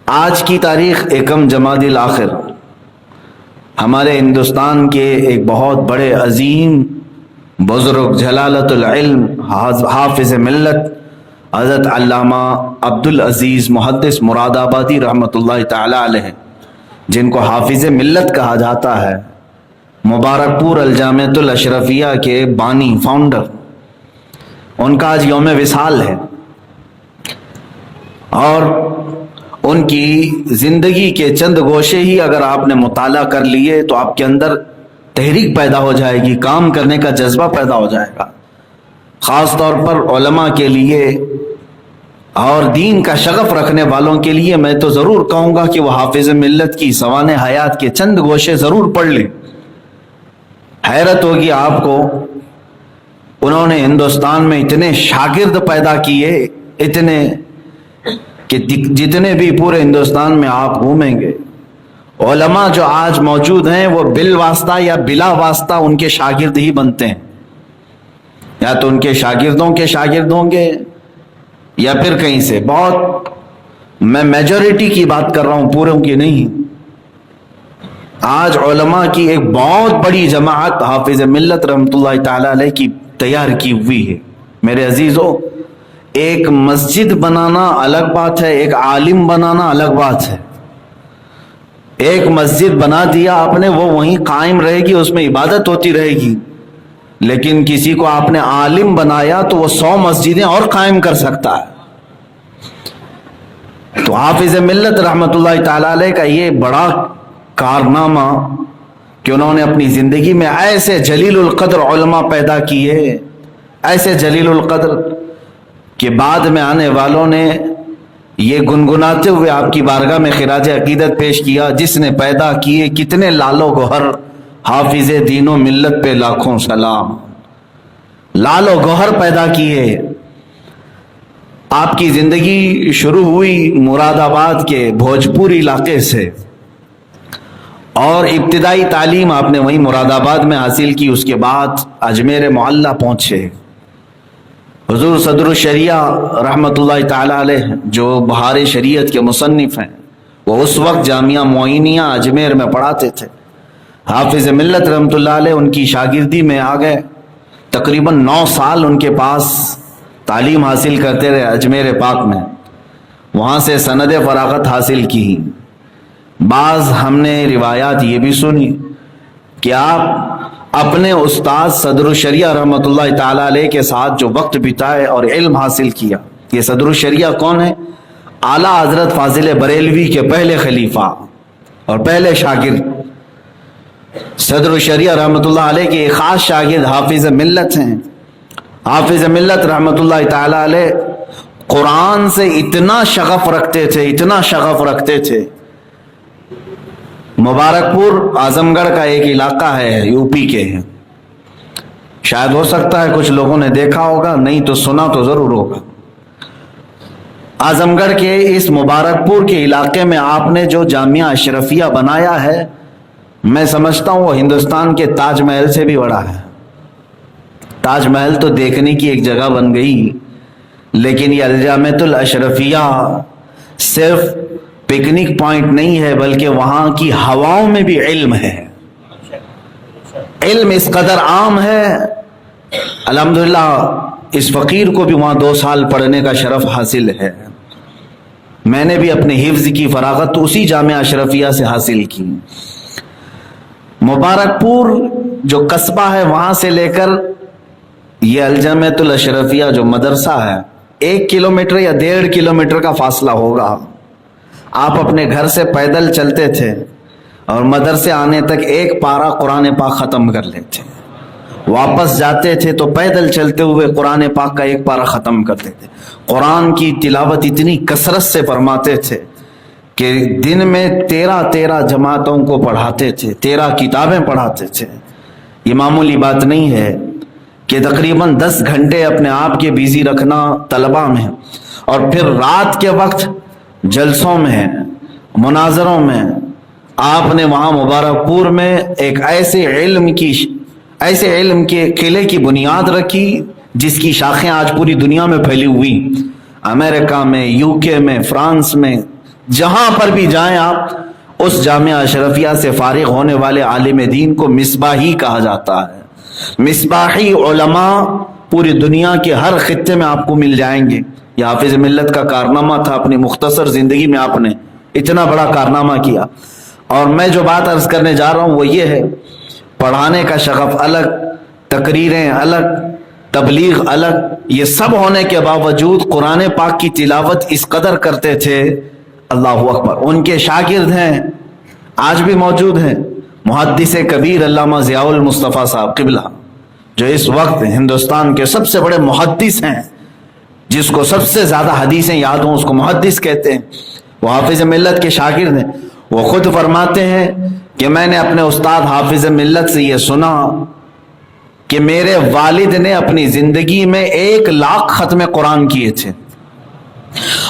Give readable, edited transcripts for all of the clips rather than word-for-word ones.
آج کی تاریخ یکم جمادی الاخر ہمارے ہندوستان کے ایک بہت بڑے عظیم بزرگ جلالت العلم حافظ ملت حضرت علامہ عبدالعزیز محدث مراد آبادی رحمۃ اللہ تعالی علیہ، جن کو حافظ ملت کہا جاتا ہے، مبارک پور الجامعۃ الاشرفیہ کے بانی فاؤنڈر، ان کا آج یوم وصال ہے۔ اور ان کی زندگی کے چند گوشے ہی اگر آپ نے مطالعہ کر لیے تو آپ کے اندر تحریک پیدا ہو جائے گی، کام کرنے کا جذبہ پیدا ہو جائے گا۔ خاص طور پر علماء کے لیے اور دین کا شغف رکھنے والوں کے لیے میں تو ضرور کہوں گا کہ وہ حافظ ملت کی سوانح حیات کے چند گوشے ضرور پڑھ لیں۔ حیرت ہوگی آپ کو، انہوں نے ہندوستان میں اتنے شاگرد پیدا کیے، اتنے کہ جتنے بھی پورے ہندوستان میں آپ گھومیں گے، علماء جو آج موجود ہیں وہ بالواسطہ یا بلا واسطہ ان کے شاگرد ہی بنتے ہیں، یا تو ان کے شاگردوں کے شاگرد ہوں گے یا پھر کہیں سے۔ بہت میں میجورٹی کی بات کر رہا ہوں، پوروں کی نہیں۔ آج علماء کی ایک بہت بڑی جماعت حافظ ملت رحمۃ اللہ تعالی علیہ کی تیار کی ہوئی ہے۔ میرے عزیزو، ایک مسجد بنانا الگ بات ہے، ایک عالم بنانا الگ بات ہے۔ ایک مسجد بنا دیا آپ نے، وہ وہیں قائم رہے گی، اس میں عبادت ہوتی رہے گی، لیکن کسی کو آپ نے عالم بنایا تو وہ 100 مسجدیں اور قائم کر سکتا ہے۔ تو حافظ ملت رحمۃ اللہ تعالی علیہ کا یہ بڑا کارنامہ کہ انہوں نے اپنی زندگی میں ایسے جلیل القدر علماء پیدا کیے، ایسے جلیل القدر کہ بعد میں آنے والوں نے یہ گنگناتے ہوئے آپ کی بارگاہ میں خراج عقیدت پیش کیا، جس نے پیدا کیے کتنے لال و گوہر، حافظ دین و ملت پہ لاکھوں سلام۔ لال و گوہر پیدا کیے۔ آپ کی زندگی شروع ہوئی مراد آباد کے بھوجپور علاقے سے، اور ابتدائی تعلیم آپ نے وہیں مراد آباد میں حاصل کی۔ اس کے بعد اجمیر معلیٰ پہنچے۔ حضور صدر الشریعہ رحمۃ اللہ تعالی علیہ جو بہار شریعت کے مصنف ہیں، وہ اس وقت جامعہ معینیہ اجمیر میں پڑھاتے تھے۔ حافظ ملت رحمۃ اللہ علیہ ان کی شاگردی میں آ گئے، تقریباً 9 سال ان کے پاس تعلیم حاصل کرتے رہے اجمیر پاک میں، وہاں سے سند فراغت حاصل کی۔ بعض ہم نے روایات یہ بھی سنی کہ آپ اپنے استاد صدر الشریعہ رحمۃ اللہ تعالی علیہ کے ساتھ جو وقت بتائے اور علم حاصل کیا۔ یہ صدر الشریعہ کون ہے؟ اعلیٰ حضرت فاضل بریلوی کے پہلے خلیفہ اور پہلے شاگرد صدر الشریعہ رحمۃ اللہ علیہ کے ایک خاص شاگرد حافظ ملت ہیں۔ حافظ ملت رحمۃ اللہ تعالی علیہ قرآن سے اتنا شغف رکھتے تھے، اتنا شغف رکھتے تھے۔ مبارک پور اعظم گڑھ کا ایک علاقہ ہے، یو پی کے ہیں، شاید ہو سکتا ہے کچھ لوگوں نے دیکھا ہوگا، نہیں تو سنا تو ضرور ہوگا۔ اعظم گڑھ کے اس مبارک پور کے علاقے میں آپ نے جو جامعہ اشرفیہ بنایا ہے، میں سمجھتا ہوں وہ ہندوستان کے تاج محل سے بھی بڑا ہے۔ تاج محل تو دیکھنے کی ایک جگہ بن گئی، لیکن یہ الجامعۃ الاشرفیہ صرف پکنک پوائنٹ نہیں ہے، بلکہ وہاں کی ہواؤں میں بھی علم ہے۔ علم اس قدر عام ہے، الحمدللہ اس فقیر کو بھی وہاں 2 سال پڑھنے کا شرف حاصل ہے۔ میں نے بھی اپنے حفظ کی فراغت تو اسی جامعہ اشرفیہ سے حاصل کی۔ مبارک پور جو قصبہ ہے، وہاں سے لے کر یہ الجامعۃ الاشرفیہ جو مدرسہ ہے، 1 کلومیٹر یا 1.5 کلومیٹر کا فاصلہ ہوگا۔ آپ اپنے گھر سے پیدل چلتے تھے اور مدرسے آنے تک ایک پارہ قرآن پاک ختم کر لیتے، واپس جاتے تھے تو پیدل چلتے ہوئے قرآن پاک کا ایک پارہ ختم کرتے تھے۔ قرآن کی تلاوت اتنی کثرت سے فرماتے تھے کہ دن میں 13 جماعتوں کو پڑھاتے تھے، 13 کتابیں پڑھاتے تھے۔ یہ معمولی بات نہیں ہے کہ تقریباً 10 گھنٹے اپنے آپ کے بیزی رکھنا طلبہ میں، اور پھر رات کے وقت جلسوں میں، مناظروں میں آپ نے وہاں مبارک پور میں ایک ایسے علم کے قلعے کی بنیاد رکھی جس کی شاخیں آج پوری دنیا میں پھیلی ہوئی، امریکہ میں، یو کے میں، فرانس میں، جہاں پر بھی جائیں آپ، اس جامعہ اشرفیہ سے فارغ ہونے والے عالم دین کو مصباحی کہا جاتا ہے۔ مصباحی علماء پوری دنیا کے ہر خطے میں آپ کو مل جائیں گے۔ یہ حافظ ملت کا کارنامہ تھا، اپنی مختصر زندگی میں آپ نے اتنا بڑا کارنامہ کیا۔ اور میں جو بات عرض کرنے جا رہا ہوں وہ یہ ہے، پڑھانے کا شغف الگ، تقریریں الگ، تبلیغ الگ، یہ سب ہونے کے باوجود قرآن پاک کی تلاوت اس قدر کرتے تھے، اللہ اکبر۔ ان کے شاگرد ہیں، آج بھی موجود ہیں، محدث کبیر علامہ ضیاء المصطفیٰ صاحب قبلہ، جو اس وقت ہندوستان کے سب سے بڑے محدث ہیں، جس کو سب سے زیادہ حدیثیں یاد ہوں اس کو محدث کہتے ہیں، وہ حافظ ملت کے شاگرد ہیں۔ وہ خود فرماتے ہیں کہ میں نے اپنے استاد حافظ ملت سے یہ سنا کہ میرے والد نے اپنی زندگی میں 1,00,000 ختم قرآن کیے تھے،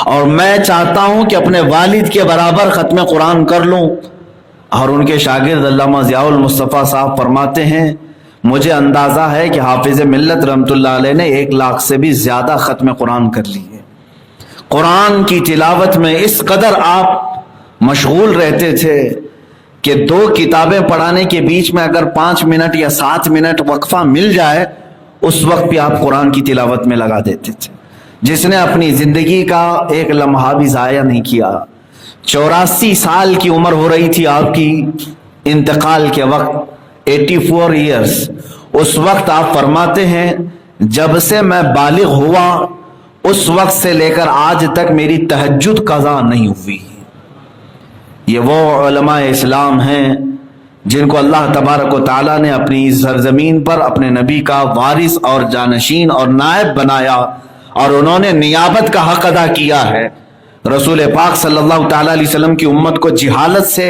اور میں چاہتا ہوں کہ اپنے والد کے برابر ختم قرآن کر لوں۔ اور ان کے شاگرد علامہ ضیاء المصطفیٰ صاحب فرماتے ہیں مجھے اندازہ ہے کہ حافظ ملت رحمۃ اللہ علیہ نے 1,00,000 سے بھی زیادہ ختم قرآن کر لی ہے۔ قرآن کی تلاوت میں اس قدر آپ مشغول رہتے تھے کہ 2 کتابیں پڑھانے کے بیچ میں اگر 5 منٹ یا 7 منٹ وقفہ مل جائے، اس وقت بھی آپ قرآن کی تلاوت میں لگا دیتے تھے۔ جس نے اپنی زندگی کا ایک لمحہ بھی ضائع نہیں کیا۔ 84 سال کی عمر ہو رہی تھی آپ کی انتقال کے وقت، 84 ایئرس۔ اس وقت آپ فرماتے ہیں جب سے میں بالغ ہوا اس وقت سے لے کر آج تک میری تہجد قضا نہیں ہوئی۔ یہ وہ علماء اسلام ہیں جن کو اللہ تبارک و تعالیٰ نے اپنی سرزمین پر اپنے نبی کا وارث اور جانشین اور نائب بنایا، اور انہوں نے نیابت کا حق ادا کیا ہے۔ رسول پاک صلی اللہ تعالیٰ علیہ وسلم کی امت کو جہالت سے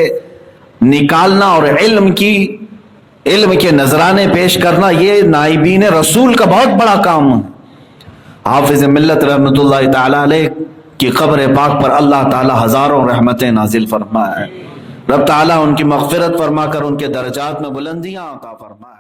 نکالنا اور علم کے نذرانے پیش کرنا، یہ نائبین رسول کا بہت بڑا کام ہے۔ حافظ ملت رحمۃ اللہ تعالیٰ علیہ کی قبر پاک پر اللہ تعالیٰ ہزاروں رحمتیں نازل فرمائے۔ رب تعالیٰ ان کی مغفرت فرما کر ان کے درجات میں بلندیاں عطا فرمائے۔